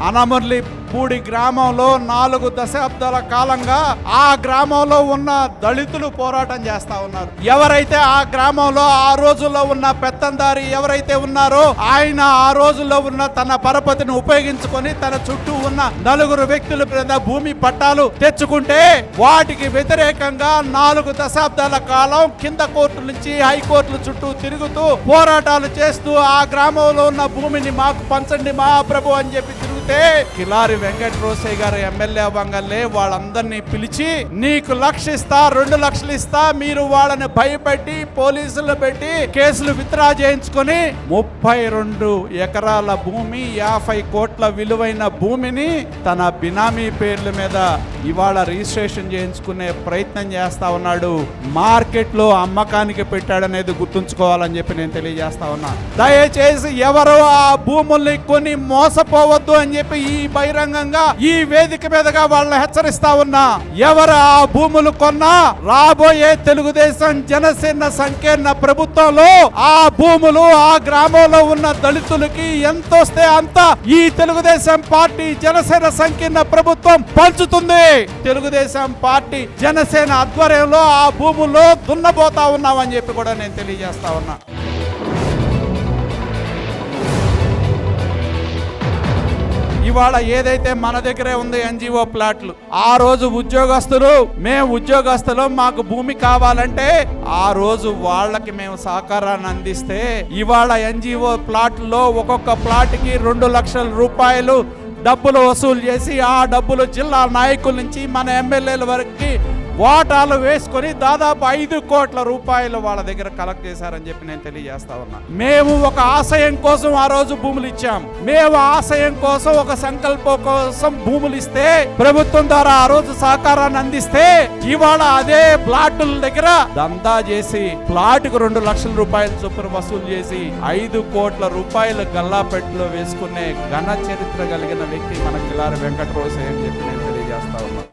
అనమర్లి పూడి గ్రామంలో 4 దశాబ్దాల కాలంగా ఆ గ్రామంలో ఉన్న దళితులు పోరాటం చేస్తా ఉన్నారు. ఎవరైతే ఆ గ్రామంలో ఆ రోజుల్లో ఉన్న పెత్తందారి ఎవరైతే ఉన్నారో ఆయన ఆ రోజుల్లో ఉన్న తన పరపతిని ఉపయోగించుకొని తన చుట్టూ ఉన్న 4 వ్యక్తుల మీద భూమి పట్టాలు తెచ్చుకుంటే వాటికి వ్యతిరేకంగా 4 దశాబ్దాల కాలం కింద కోర్టు నుంచి హైకోర్టుల చుట్టూ తిరుగుతూ పోరాటాలు చేస్తూ ఆ గ్రామంలో ఉన్న భూమిని మాకు పంచండి మహాప్రభు అని చెప్పి తిరిగితే కిలారి వెంకట రోసయ్య గారు ఎమ్మెల్యే అవ్వగానే వాళ్ళందరినీ పిలిచి నీకు 1 లక్ష ఇస్తా 2 లక్షలు ఇస్తా, మీరు వాళ్ళని భయపెట్టి పోలీసులు పెట్టి కేసులు విత్డ్రా చేయించుకొని 32 ఎకరాల భూమి 50 కోట్ల విలువైన భూమిని తన బినామీ పేర్ల మీద ఇవాళ రిజిస్ట్రేషన్ చేయించుకునే ప్రయత్నం చేస్తా ఉన్నాడు. మార్కెట్ లో అమ్మకానికి పెట్టాడనేది గుర్తుంచుకోవాలని చెప్పి నేను తెలియజేస్తా ఉన్నా. దయచేసి ఎవరు ఆ భూముల్ని కొని మోసపోవద్దు అని చెప్పి ఈ బహిరంగంగా ఈ వేదిక మీదగా వాళ్ళని హెచ్చరిస్తా ఉన్నా. ఎవరు ఆ భూములు కొన్నా రాబోయే తెలుగుదేశం జనసేన సంకీర్ణ ప్రభుత్వంలో ఆ భూములు ఆ గ్రామంలో ఉన్న దళితులకి ఎంతొస్తే అంత ఈ తెలుగుదేశం పార్టీ జనసేన సంకీర్ణ ప్రభుత్వం పంచుతుంది. తెలుగుదేశం పార్టీ జనసేన ఆధ్వర్యంలో ఆ భూముల్లో దున్నబోతా ఉన్నామని చెప్పి కూడా నేను తెలియజేస్తా ఉన్నా. ఇవాళ ఏదైతే మన దగ్గరే ఉంది ఎన్జిఓ ప్లాట్లు, ఆ రోజు మేము ఉద్యోగస్తులు మాకు భూమి కావాలంటే ఆ రోజు వాళ్ళకి మేము సహకారాన్ని అందిస్తే ఇవాళ ఎన్జిఓ ప్లాట్లో ఒక్కొక్క ప్లాట్కి 2 లక్షల రూపాయలు డబ్బులు వసూలు చేసి ఆ డబ్బులు జిల్లా నాయకుల నుంచి మన ఎమ్మెల్యేల వరకు వాటాలు వేసుకొని దాదాపు 5 కోట్ల రూపాయలు వాళ్ళ దగ్గర కలెక్ట్ చేశారని చెప్పి నేను తెలియజేస్తా ఉన్నా. మేము ఒక ఆశయం కోసం ఆ రోజు భూములు ఇచ్చాం. మేము ఆశయం కోసం ఒక సంకల్పం కోసం భూములు ఇస్తే ప్రభుత్వం ద్వారా ఆ రోజు సహకారాన్ని అందిస్తే ఇవాళ అదే ప్లాట్ల దగ్గర దందా చేసి ప్లాట్కు 2 లక్షల రూపాయల చొప్పున వసూలు చేసి 5 కోట్ల రూపాయలు గల్లాపెట్టులో వేసుకునే ఘన చరిత్ర కలిగిన వ్యక్తి మన కిలారి వెంకట రోసయ్య అని చెప్పి నేను తెలియజేస్తా ఉన్నా.